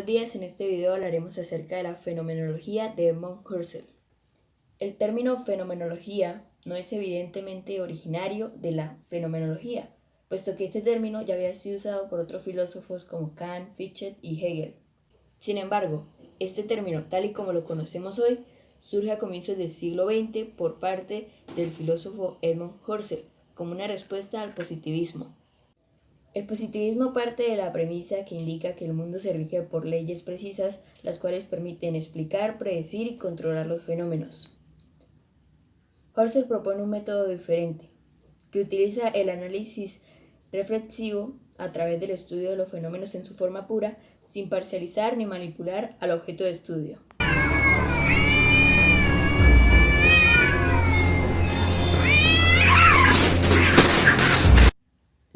días, en este video hablaremos acerca de la fenomenología de Edmund Husserl. El término fenomenología no es evidentemente originario de la fenomenología, puesto que este término ya había sido usado por otros filósofos como Kant, Fichte y Hegel. Sin embargo, este término, tal y como lo conocemos hoy, surge a comienzos del siglo XX por parte del filósofo Edmund Husserl como una respuesta al positivismo. El positivismo parte de la premisa que indica que el mundo se rige por leyes precisas, las cuales permiten explicar, predecir y controlar los fenómenos. Husserl propone un método diferente, que utiliza el análisis reflexivo a través del estudio de los fenómenos en su forma pura, sin parcializar ni manipular al objeto de estudio.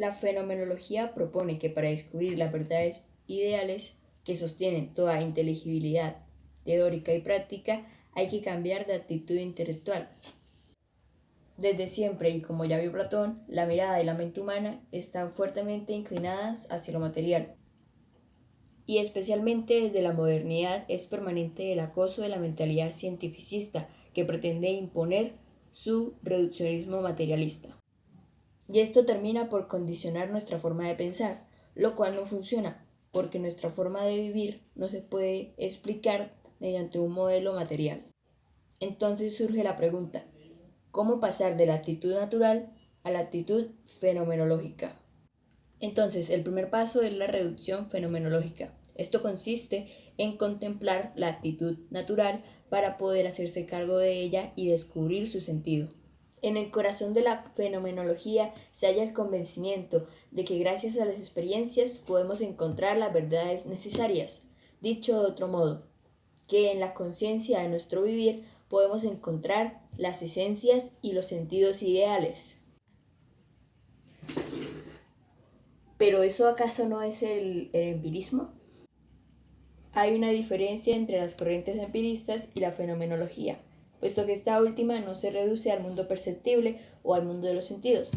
La fenomenología propone que para descubrir las verdades ideales que sostienen toda inteligibilidad teórica y práctica hay que cambiar de actitud intelectual. Desde siempre, y como ya vio Platón, la mirada y la mente humana están fuertemente inclinadas hacia lo material. Y especialmente desde la modernidad es permanente el acoso de la mentalidad cientificista que pretende imponer su reduccionismo materialista. Y esto termina por condicionar nuestra forma de pensar, lo cual no funciona, porque nuestra forma de vivir no se puede explicar mediante un modelo material. Entonces surge la pregunta, ¿cómo pasar de la actitud natural a la actitud fenomenológica? Entonces, el primer paso es la reducción fenomenológica. Esto consiste en contemplar la actitud natural para poder hacerse cargo de ella y descubrir su sentido. En el corazón de la fenomenología se halla el convencimiento de que gracias a las experiencias podemos encontrar las verdades necesarias. Dicho de otro modo, que en la conciencia de nuestro vivir podemos encontrar las esencias y los sentidos ideales. ¿Pero eso acaso no es el empirismo? Hay una diferencia entre las corrientes empiristas y la fenomenología, puesto que esta última no se reduce al mundo perceptible o al mundo de los sentidos,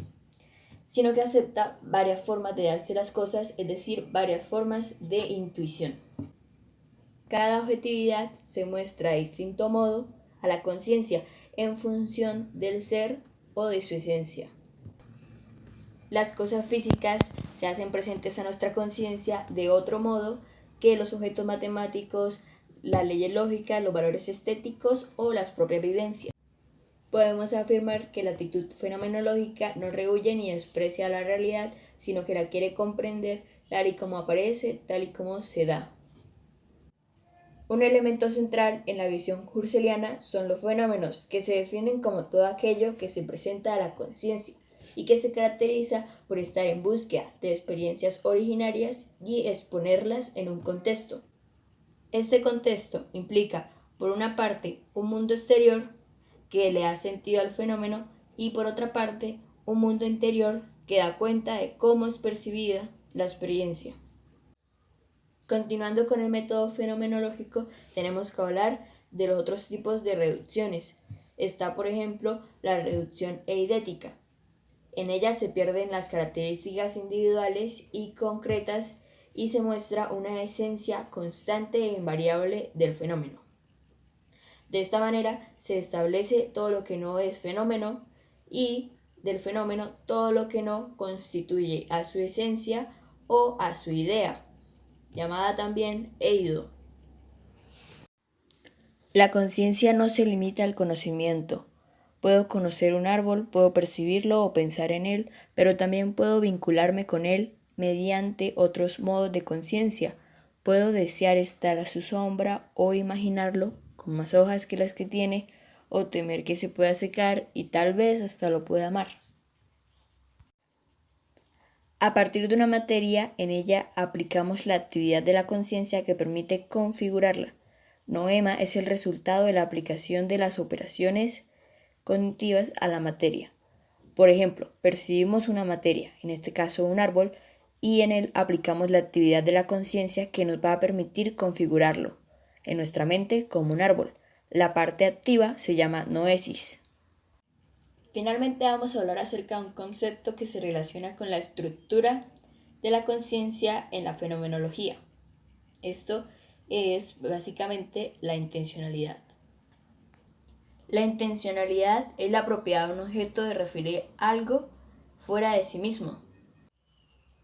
sino que acepta varias formas de darse las cosas, es decir, varias formas de intuición. Cada objetividad se muestra de distinto modo a la conciencia en función del ser o de su esencia. Las cosas físicas se hacen presentes a nuestra conciencia de otro modo que los objetos matemáticos, las leyes lógicas, los valores estéticos o las propias vivencias. Podemos afirmar que la actitud fenomenológica no rehuye ni desprecia la realidad, sino que la quiere comprender tal y como aparece, tal y como se da. Un elemento central en la visión husserliana son los fenómenos, que se definen como todo aquello que se presenta a la conciencia y que se caracteriza por estar en búsqueda de experiencias originarias y exponerlas en un contexto. Este contexto implica, por una parte, un mundo exterior que le da sentido al fenómeno y por otra parte, un mundo interior que da cuenta de cómo es percibida la experiencia. Continuando con el método fenomenológico, tenemos que hablar de los otros tipos de reducciones. Está, por ejemplo, la reducción eidética. En ella se pierden las características individuales y concretas y se muestra una esencia constante e invariable del fenómeno. De esta manera se establece todo lo que no es fenómeno y del fenómeno todo lo que no constituye a su esencia o a su idea, llamada también eido. La conciencia no se limita al conocimiento. Puedo conocer un árbol, puedo percibirlo o pensar en él, pero también puedo vincularme con él mediante otros modos de conciencia. Puedo desear estar a su sombra o imaginarlo con más hojas que las que tiene, o temer que se pueda secar y tal vez hasta lo pueda amar. A partir de una materia, en ella aplicamos la actividad de la conciencia que permite configurarla. Noema es el resultado de la aplicación de las operaciones cognitivas a la materia. Por ejemplo, percibimos una materia, en este caso un árbol, y en él aplicamos la actividad de la conciencia que nos va a permitir configurarlo en nuestra mente como un árbol. La parte activa se llama noesis. Finalmente vamos a hablar acerca de un concepto que se relaciona con la estructura de la conciencia en la fenomenología. Esto es básicamente la intencionalidad. La intencionalidad es la propiedad de un objeto de referir algo fuera de sí mismo.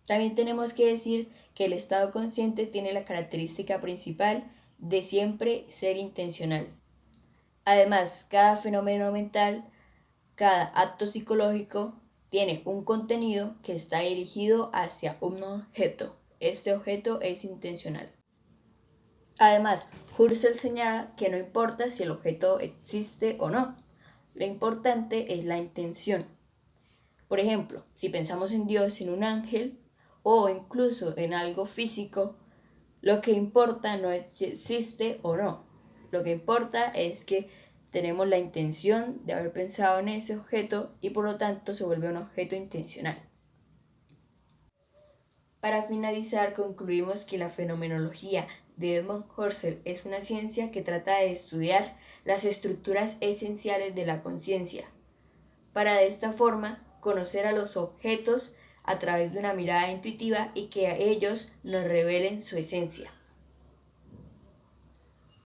También tenemos que decir que el estado consciente tiene la característica principal de siempre ser intencional. Además, cada fenómeno mental, cada acto psicológico tiene un contenido que está dirigido hacia un objeto. Este objeto es intencional. Además, Husserl señala que no importa si el objeto existe o no, lo importante es la intención. Por ejemplo, si pensamos en Dios, en un ángel o incluso en algo físico, lo que importa no es si existe o no. Lo que importa es que tenemos la intención de haber pensado en ese objeto y por lo tanto se vuelve un objeto intencional. Para finalizar, concluimos que la fenomenología de Edmund Husserl es una ciencia que trata de estudiar las estructuras esenciales de la conciencia, para de esta forma conocer a los objetos a través de una mirada intuitiva y que a ellos nos revelen su esencia.